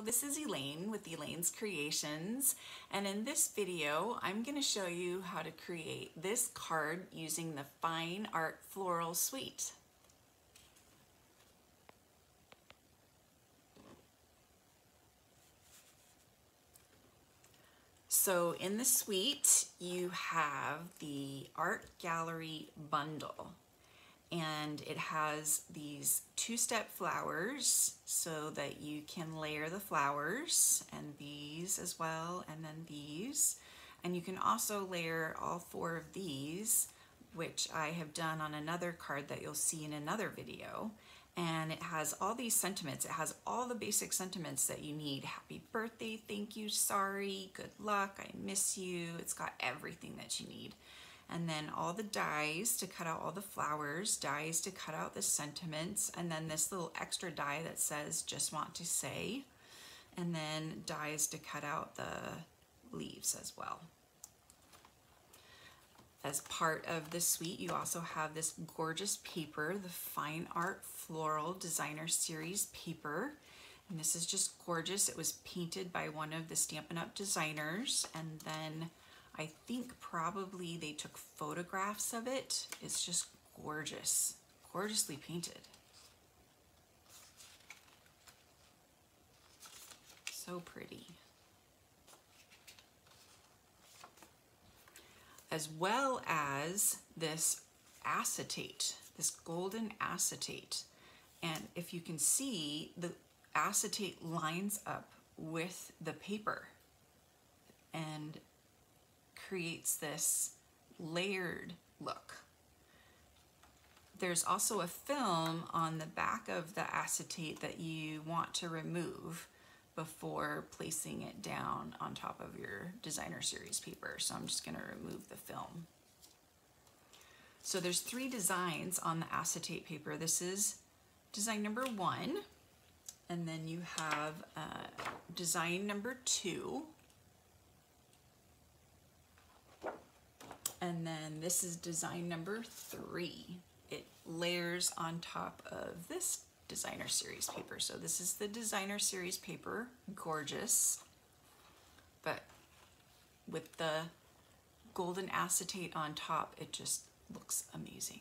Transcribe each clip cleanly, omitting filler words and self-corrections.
this is Elaine with Elaine's Creations, and in this video I'm going to show you how to create this card using the Fine Art Floral Suite. So in the suite you have the Art Gallery bundle, and it has these two-step flowers so that you can layer the flowers, and these as well, and then these. And you can also layer all four of these, which I have done on another card that you'll see in another video. And it has all these sentiments. It has all the basic sentiments that you need. Happy birthday, thank you, sorry, good luck, I miss you. It's got everything that you need. And then all the dies to cut out all the flowers, dies to cut out the sentiments, and then this little extra die that says just want to say, and then dies to cut out the leaves as well. As part of the suite, you also have this gorgeous paper, the Fine Art Floral Designer Series paper. And this is just gorgeous. It was painted by one of the Stampin' Up! Designers, and then I think probably they took photographs of it. It's just gorgeous, gorgeously painted. So pretty. As well as this acetate, this golden acetate. And if you can see, the acetate lines up with the paper and creates this layered look. There's also a film on the back of the acetate that you want to remove before placing it down on top of your designer series paper. So I'm just gonna remove the film. So there's three designs on the acetate paper. This is design number 1, and then you have design number 2, and then this is design number 3. It layers on top of this designer series paper. So this is the designer series paper, gorgeous, but with the golden acetate on top, it just looks amazing.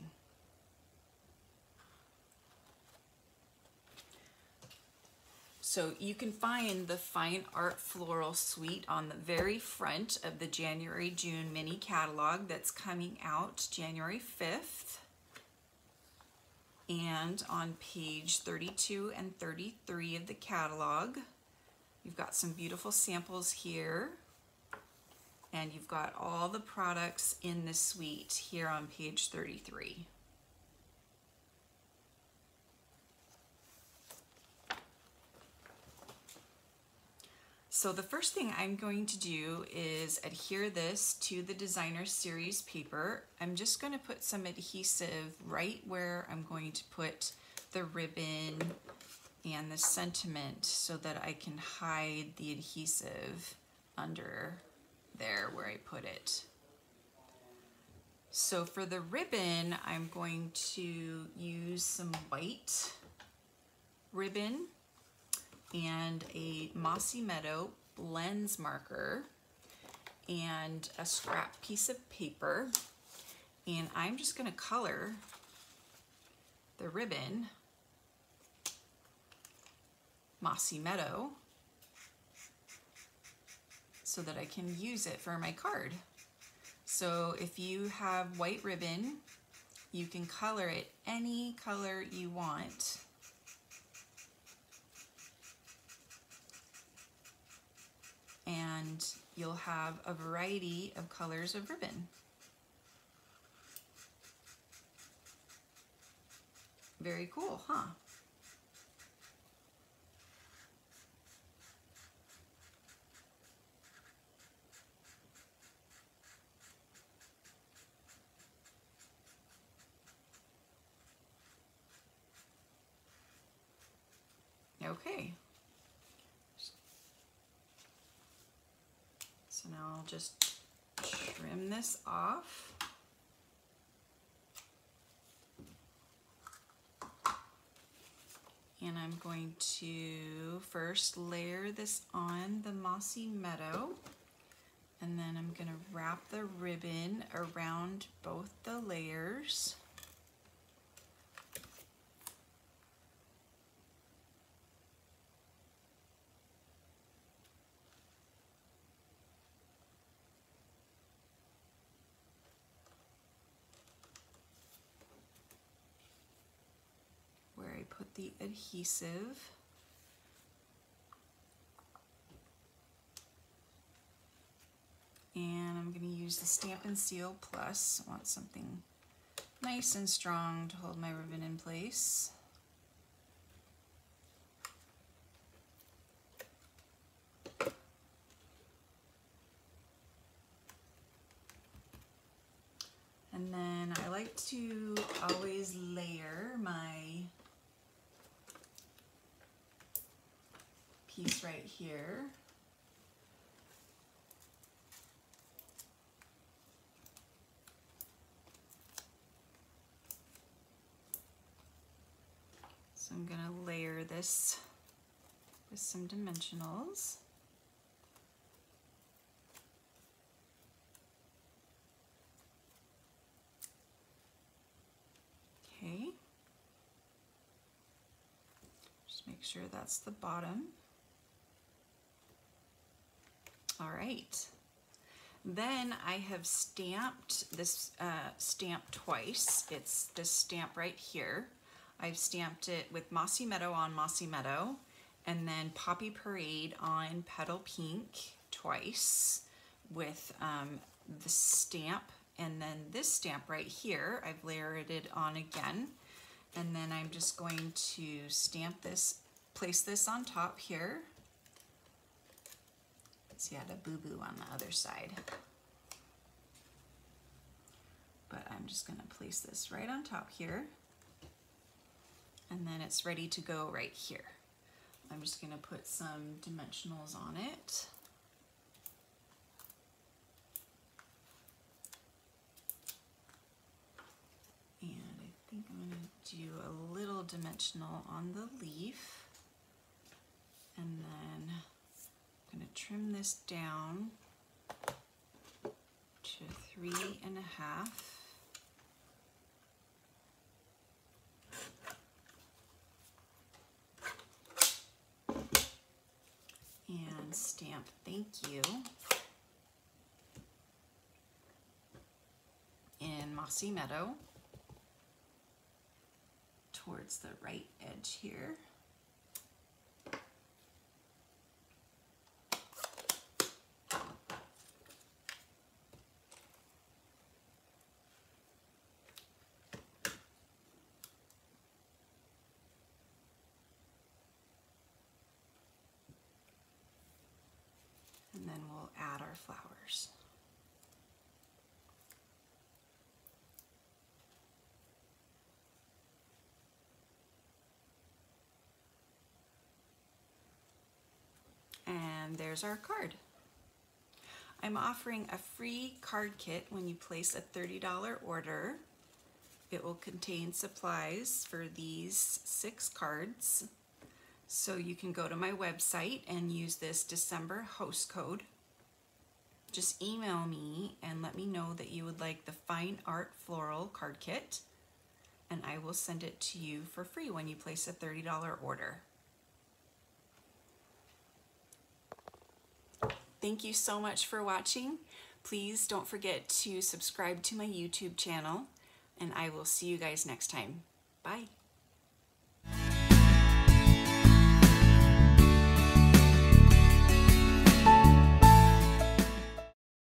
So you can find the Fine Art Floral Suite on the very front of the January-June mini catalog that's coming out January 5th. And on page 32 and 33 of the catalog, you've got some beautiful samples here. And you've got all the products in the suite here on page 33. So the first thing I'm going to do is adhere this to the designer series paper. I'm just going to put some adhesive right where I'm going to put the ribbon and the sentiment so that I can hide the adhesive under there where I put it. So for the ribbon, I'm going to use some white ribbon and a Mossy Meadow lens marker and a scrap piece of paper, and I'm just going to color the ribbon Mossy Meadow so that I can use it for my card. So if you have white ribbon, you can color it any color you want. And you'll have a variety of colors of ribbon. Very cool, huh? Okay. So now I'll just trim this off. And I'm going to first layer this on the Mossy Meadow, and then I'm going to wrap the ribbon around both the layers. Where I put the adhesive. And I'm going to use the Stampin' Seal Plus. I want something nice and strong to hold my ribbon in place. And then I like to always layer my piece right here. So I'm going to layer this with some dimensionals. Okay. Just make sure that's the bottom. All right. Then I have stamped this stamp twice. It's this stamp right here. I've stamped it with Mossy Meadow on Mossy Meadow, and then Poppy Parade on Petal Pink twice with the stamp, and then this stamp right here I've layered it on again, and then I'm just going to stamp this, place this on top here. See, I had a boo-boo on the other side. But I'm just going to place this right on top here. And then it's ready to go right here. I'm just going to put some dimensionals on it. And I think I'm going to do a little dimensional on the leaf. And then I'm going to trim this down to 3.5. And stamp "Thank you" in Mossy Meadow towards the right edge here. And then we'll add our flowers. And there's our card. I'm offering a free card kit when you place a $30 order. It will contain supplies for these 6 cards. So you can go to my website and use this December host code. Just email me and let me know that you would like the Fine Art Floral card kit, and I will send it to you for free when you place a $30 order. Thank you so much for watching. Please don't forget to subscribe to my YouTube channel, and I will see you guys next time. Bye.